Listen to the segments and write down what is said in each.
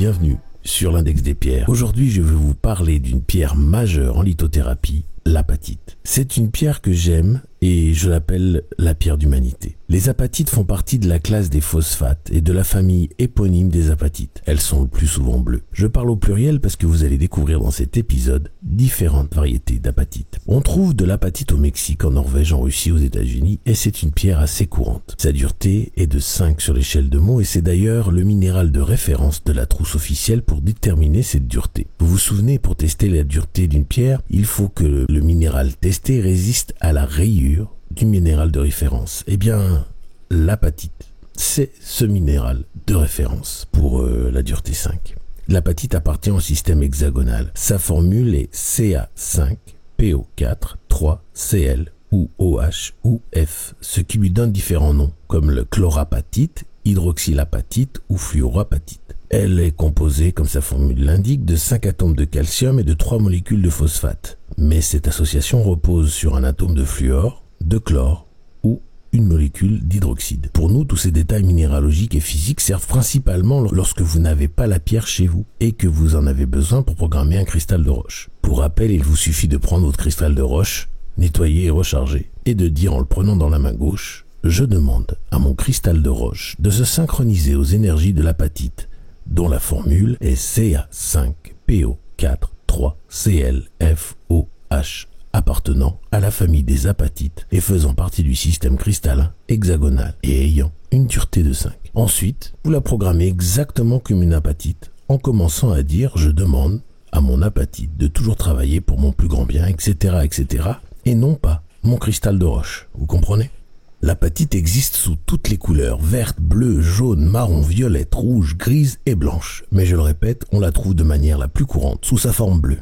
bienvenue sur l'Index des pierres. Aujourd'hui, je vais vous parler d'une pierre majeure en lithothérapie, l'apatite. C'est une pierre que j'aime et je l'appelle la pierre d'humanité. Les apatites font partie de la classe des phosphates et de la famille éponyme des apatites. Elles sont le plus souvent bleues. Je parle au pluriel parce que vous allez découvrir dans cet épisode différentes variétés d'apatites. On trouve de l'apatite au Mexique, en Norvège, en Russie, aux États-Unis et c'est une pierre assez courante. Sa dureté est de 5 sur l'échelle de Mohs et c'est d'ailleurs le minéral de référence de la trousse officielle pour déterminer cette dureté. Vous vous souvenez, pour tester la dureté d'une pierre, il faut que le minéral testé résiste à la rayure du minéral de référence. Eh bien, l'apatite, c'est ce minéral de référence pour la dureté 5. L'apatite appartient au système hexagonal. Sa formule est Ca5PO4 3Cl ou OH ou F, ce qui lui donne différents noms, comme le chlorapatite, hydroxylapatite ou fluorapatite. Elle est composée, comme sa formule l'indique, de 5 atomes de calcium et de 3 molécules de phosphate. Mais cette association repose sur un atome de fluor, de chlore ou une molécule d'hydroxyde. Pour nous, tous ces détails minéralogiques et physiques servent principalement lorsque vous n'avez pas la pierre chez vous et que vous en avez besoin pour programmer un cristal de roche. Pour rappel, il vous suffit de prendre votre cristal de roche, nettoyer et recharger, et de dire en le prenant dans la main gauche « Je demande à mon cristal de roche de se synchroniser aux énergies de l'apatite, dont la formule est Ca5PO4 3ClFOH, appartenant à la famille des apatites et faisant partie du système cristallin hexagonal et ayant une dureté de 5. Ensuite, vous la programmez exactement comme une apatite en commençant à dire « Je demande à mon apatite de toujours travailler pour mon plus grand bien, etc. etc. » et non pas mon cristal de roche. Vous comprenez ? L'apatite existe sous toutes les couleurs, verte, bleue, jaune, marron, violette, rouge, grise et blanche. Mais je le répète, on la trouve de manière la plus courante, sous sa forme bleue.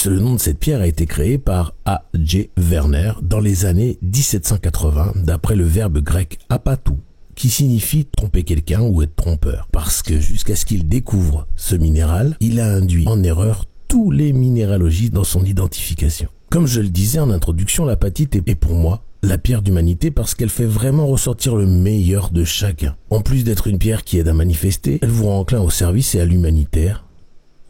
Le nom de cette pierre a été créé par A.J. Werner dans les années 1780, d'après le verbe grec apatou, qui signifie tromper quelqu'un ou être trompeur. Parce que jusqu'à ce qu'il découvre ce minéral, il a induit en erreur tous les minéralogistes dans son identification. Comme je le disais en introduction, l'apatite est pour moi la pierre d'humanité parce qu'elle fait vraiment ressortir le meilleur de chacun. En plus d'être une pierre qui aide à manifester, elle vous rend enclin au service et à l'humanitaire,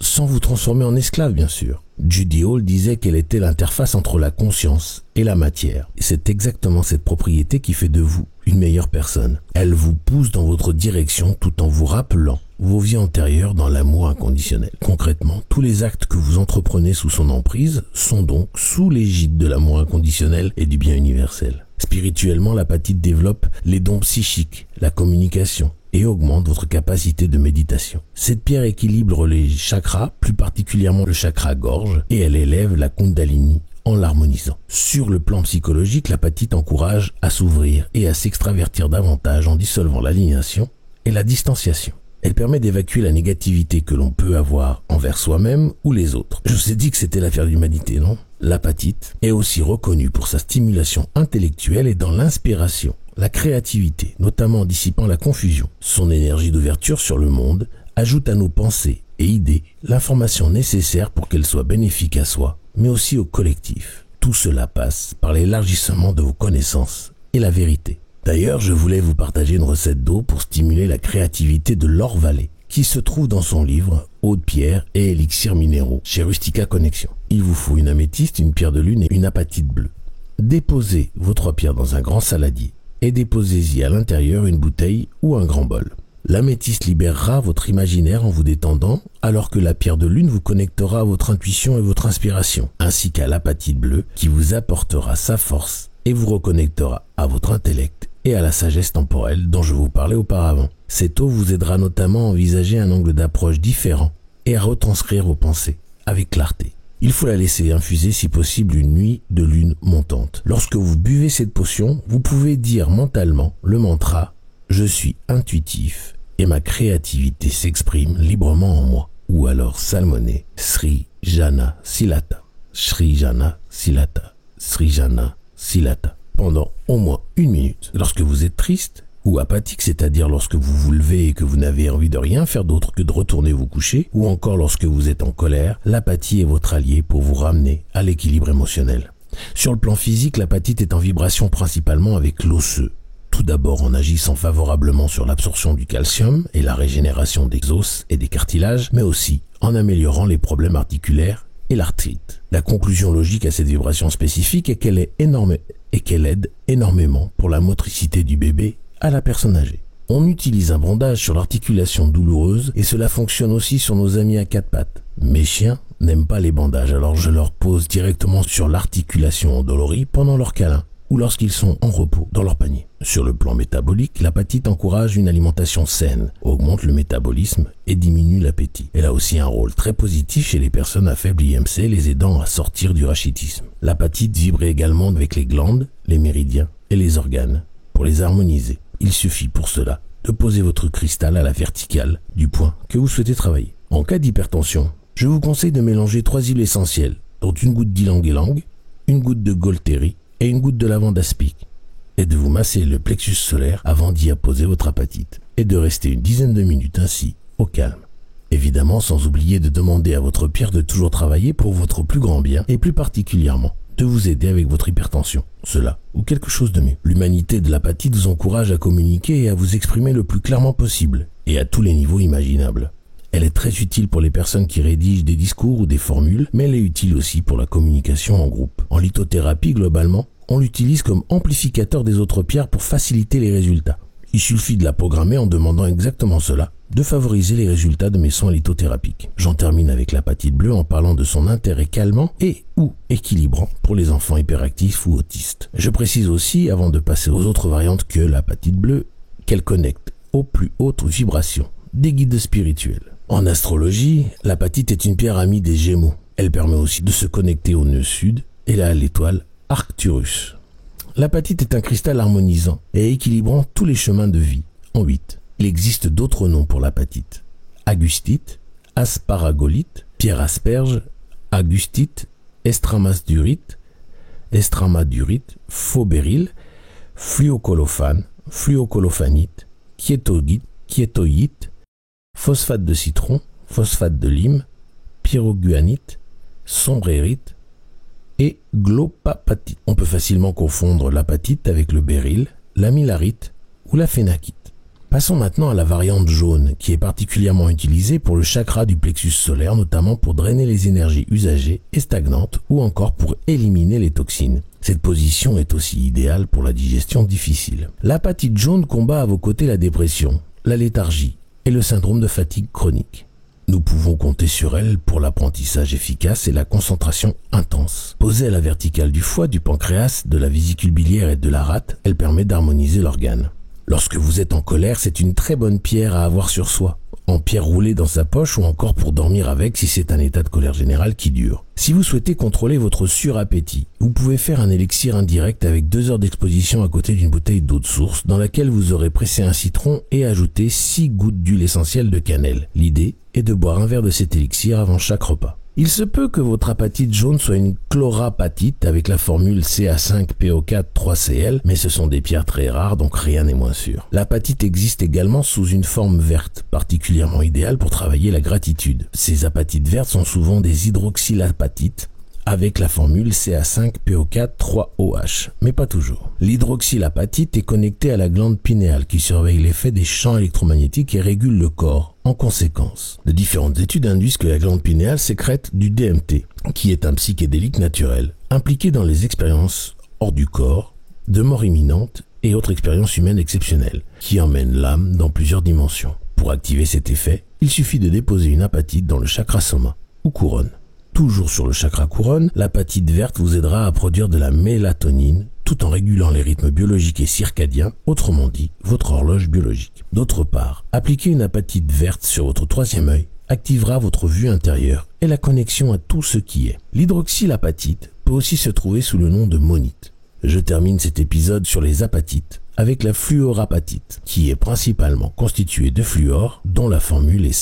sans vous transformer en esclave bien sûr. Judy Hall disait qu'elle était l'interface entre la conscience et la matière. Et c'est exactement cette propriété qui fait de vous une meilleure personne. Elle vous pousse dans votre direction tout en vous rappelant vos vies antérieures dans l'amour inconditionnel. Concrètement, tous les actes que vous entreprenez sous son emprise sont donc sous l'égide de l'amour inconditionnel et du bien universel. Spirituellement, l'apatite développe les dons psychiques, la communication, et augmente votre capacité de méditation. Cette pierre équilibre les chakras, plus particulièrement le chakra gorge, et elle élève la kundalini en l'harmonisant. Sur le plan psychologique, l'apatite encourage à s'ouvrir et à s'extravertir davantage en dissolvant l'aliénation et la distanciation. Elle permet d'évacuer la négativité que l'on peut avoir envers soi-même ou les autres. Je vous ai dit que c'était l'affaire d'humanité, non ? L'apatite est aussi reconnue pour sa stimulation intellectuelle et dans l'inspiration, la créativité, notamment en dissipant la confusion. Son énergie d'ouverture sur le monde ajoute à nos pensées et idées l'information nécessaire pour qu'elle soit bénéfique à soi, mais aussi au collectif. Tout cela passe par l'élargissement de vos connaissances et la vérité. D'ailleurs, je voulais vous partager une recette d'eau pour stimuler la créativité de Laure Vallée, qui se trouve dans son livre « Eau de pierre et élixirs minéraux » chez Rustica Connexion. Il vous faut une améthyste, une pierre de lune et une apatite bleue. Déposez vos 3 pierres dans un grand saladier et déposez-y à l'intérieur une bouteille ou un grand bol. L'améthyste libérera votre imaginaire en vous détendant, alors que la pierre de lune vous connectera à votre intuition et votre inspiration, ainsi qu'à l'apatite bleue qui vous apportera sa force et vous reconnectera à votre intellect et à la sagesse temporelle dont je vous parlais auparavant. Cette eau vous aidera notamment à envisager un angle d'approche différent et à retranscrire vos pensées avec clarté. Il faut la laisser infuser si possible une nuit de lune montante. Lorsque vous buvez cette potion, vous pouvez dire mentalement le mantra « Je suis intuitif et ma créativité s'exprime librement en moi » ou alors salmoner Sri Jana Silata, Sri Jana Silata, Sri Jana Silata pendant au moins 1 minute. Lorsque vous êtes triste ou apathique, c'est-à-dire lorsque vous vous levez et que vous n'avez envie de rien faire d'autre que de retourner vous coucher, ou encore lorsque vous êtes en colère, l'apathie est votre allié pour vous ramener à l'équilibre émotionnel. Sur le plan physique, l'apatite est en vibration principalement avec l'osseux, Tout d'abord en agissant favorablement sur l'absorption du calcium et la régénération des os et des cartilages, mais aussi en améliorant les problèmes articulaires et l'arthrite. La conclusion logique à cette vibration spécifique est qu'elle aide énormément pour la motricité du bébé à la personne âgée. On utilise un bandage sur l'articulation douloureuse et cela fonctionne aussi sur nos amis à quatre pattes. Mes chiens n'aiment pas les bandages, alors je leur pose directement sur l'articulation endolorie pendant leur câlin ou lorsqu'ils sont en repos dans leur panier. Sur le plan métabolique, l'apatite encourage une alimentation saine, augmente le métabolisme et diminue l'appétit. Elle a aussi un rôle très positif chez les personnes à faible IMC, les aidant à sortir du rachitisme. L'apatite vibre également avec les glandes, les méridiens et les organes. Pour les harmoniser, il suffit pour cela de poser votre cristal à la verticale du point que vous souhaitez travailler. En cas d'hypertension, je vous conseille de mélanger 3 huiles essentielles, dont une goutte d'ylang-ylang, une goutte de Golteri et une goutte de lavande aspic, et de vous masser le plexus solaire avant d'y apposer votre apatite, et de rester une dizaine de minutes ainsi, au calme. Évidemment, sans oublier de demander à votre pierre de toujours travailler pour votre plus grand bien, et plus particulièrement, de vous aider avec votre hypertension, cela ou quelque chose de mieux. L'humanité de l'apatite vous encourage à communiquer et à vous exprimer le plus clairement possible, et à tous les niveaux imaginables. Elle est très utile pour les personnes qui rédigent des discours ou des formules, mais elle est utile aussi pour la communication en groupe. En lithothérapie, globalement, on l'utilise comme amplificateur des autres pierres pour faciliter les résultats. Il suffit de la programmer en demandant exactement cela, de favoriser les résultats de mes soins lithothérapiques. J'en termine avec l'apatite bleue en parlant de son intérêt calmant et ou équilibrant pour les enfants hyperactifs ou autistes. Je précise aussi, avant de passer aux autres variantes, que l'apatite bleue, qu'elle connecte aux plus hautes vibrations des guides spirituels. En astrologie, l'apatite est une pierre amie des Gémeaux. Elle permet aussi de se connecter au nœud sud et à l'étoile Arcturus. L'apatite est un cristal harmonisant et équilibrant tous les chemins de vie, en 8. Il existe d'autres noms pour l'apatite. Agustite, asparagolite, pierre asperge, agustite, estramadurite, faux-béryl, fluocolophane, fluocolophanite, quiétoïte, phosphate de citron, phosphate de lime, pyroguanite, sombrérite et glopapatite. On peut facilement confondre l'apatite avec le béryl, l'amylarite ou la phénakite. Passons maintenant à la variante jaune, qui est particulièrement utilisée pour le chakra du plexus solaire, notamment pour drainer les énergies usagées et stagnantes, ou encore pour éliminer les toxines. Cette position est aussi idéale pour la digestion difficile. L'apatite jaune combat à vos côtés la dépression, la léthargie et le syndrome de fatigue chronique. Nous pouvons compter sur elle pour l'apprentissage efficace et la concentration intense. Posée à la verticale du foie, du pancréas, de la vésicule biliaire et de la rate, elle permet d'harmoniser l'organe. Lorsque vous êtes en colère, c'est une très bonne pierre à avoir sur soi, en pierre roulée dans sa poche ou encore pour dormir avec si c'est un état de colère générale qui dure. Si vous souhaitez contrôler votre surappétit, vous pouvez faire un élixir indirect avec 2 heures d'exposition à côté d'une bouteille d'eau de source dans laquelle vous aurez pressé un citron et ajouté 6 gouttes d'huile essentielle de cannelle. L'idée est de boire un verre de cet élixir avant chaque repas. Il se peut que votre apatite jaune soit une chlorapatite avec la formule Ca5PO4-3Cl, mais ce sont des pierres très rares, donc rien n'est moins sûr. L'apatite existe également sous une forme verte, particulièrement idéale pour travailler la gratitude. Ces apatites vertes sont souvent des hydroxylapatites, avec la formule Ca5PO4-3OH, mais pas toujours. L'hydroxylapatite est connectée à la glande pinéale qui surveille l'effet des champs électromagnétiques et régule le corps. En conséquence, de différentes études induisent que la glande pinéale sécrète du DMT, qui est un psychédélique naturel, impliqué dans les expériences hors du corps, de mort imminente et autres expériences humaines exceptionnelles, qui emmènent l'âme dans plusieurs dimensions. Pour activer cet effet, il suffit de déposer une apatite dans le chakra soma, ou couronne. Toujours sur le chakra couronne, l'apatite verte vous aidera à produire de la mélatonine tout en régulant les rythmes biologiques et circadiens, autrement dit, votre horloge biologique. D'autre part, appliquer une apatite verte sur votre 3e œil activera votre vue intérieure et la connexion à tout ce qui est. L'hydroxylapatite peut aussi se trouver sous le nom de monite. Je termine cet épisode sur les apatites avec la fluorapatite, qui est principalement constituée de fluor, dont la formule est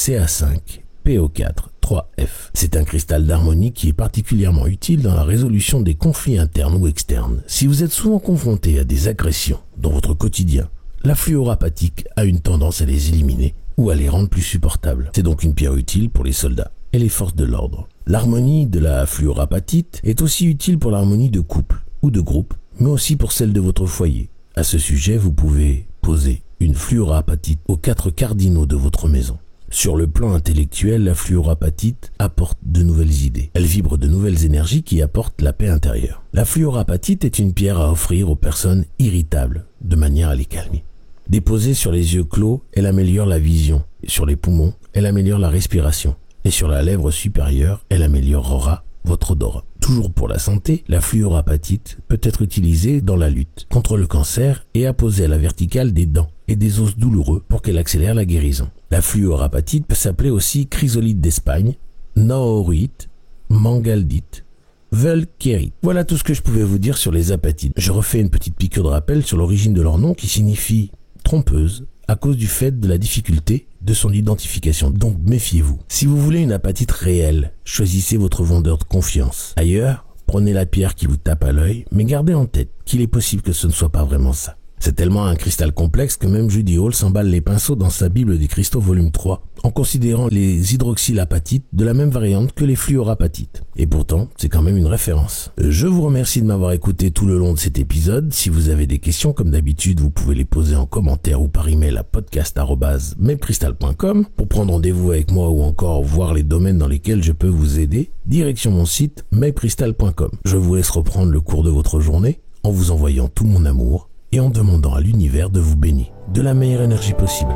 Ca5PO4-3F. C'est un cristal d'harmonie qui est particulièrement utile dans la résolution des conflits internes ou externes. Si vous êtes souvent confronté à des agressions dans votre quotidien, la fluorapatique a une tendance à les éliminer ou à les rendre plus supportables. C'est donc une pierre utile pour les soldats et les forces de l'ordre. L'harmonie de la fluorapatite est aussi utile pour l'harmonie de couple ou de groupe, mais aussi pour celle de votre foyer, À ce sujet, vous pouvez poser une fluoroapatite aux 4 cardinaux de votre maison. Sur le plan intellectuel, la fluoroapatite apporte de nouvelles idées. Elle vibre de nouvelles énergies qui apportent la paix intérieure. La fluoroapatite est une pierre à offrir aux personnes irritables, de manière à les calmer. Déposée sur les yeux clos, elle améliore la vision. Et sur les poumons, elle améliore la respiration. Et sur la lèvre supérieure, elle améliorera votre odorat. Toujours pour la santé, la fluoroapatite peut être utilisée dans la lutte contre le cancer et apposée à la verticale des dents et des os douloureux pour qu'elle accélère la guérison. La fluoroapatite peut s'appeler aussi chrysolite d'Espagne, naorite, mangaldite, vulkérite. Voilà tout ce que je pouvais vous dire sur les apatites. Je refais une petite piqûre de rappel sur l'origine de leur nom qui signifie trompeuse à cause du fait de la difficulté de son identification. Donc méfiez-vous. Si vous voulez une apatite réelle, choisissez votre vendeur de confiance. Ailleurs, prenez la pierre qui vous tape à l'œil, mais gardez en tête qu'il est possible que ce ne soit pas vraiment ça. C'est tellement un cristal complexe que même Judy Hall s'emballe les pinceaux dans sa Bible des cristaux volume 3, en considérant les hydroxylapatites de la même variante que les fluoroapatites. Et pourtant, c'est quand même une référence. Je vous remercie de m'avoir écouté tout le long de cet épisode. Si vous avez des questions, comme d'habitude, vous pouvez les poser en commentaire ou par email à podcast@mepcrystal.com. Pour prendre rendez-vous avec moi ou encore voir les domaines dans lesquels je peux vous aider, direction mon site mepcrystal.com. Je vous laisse reprendre le cours de votre journée en vous envoyant tout mon amour et en demandant à l'univers de vous bénir de la meilleure énergie possible.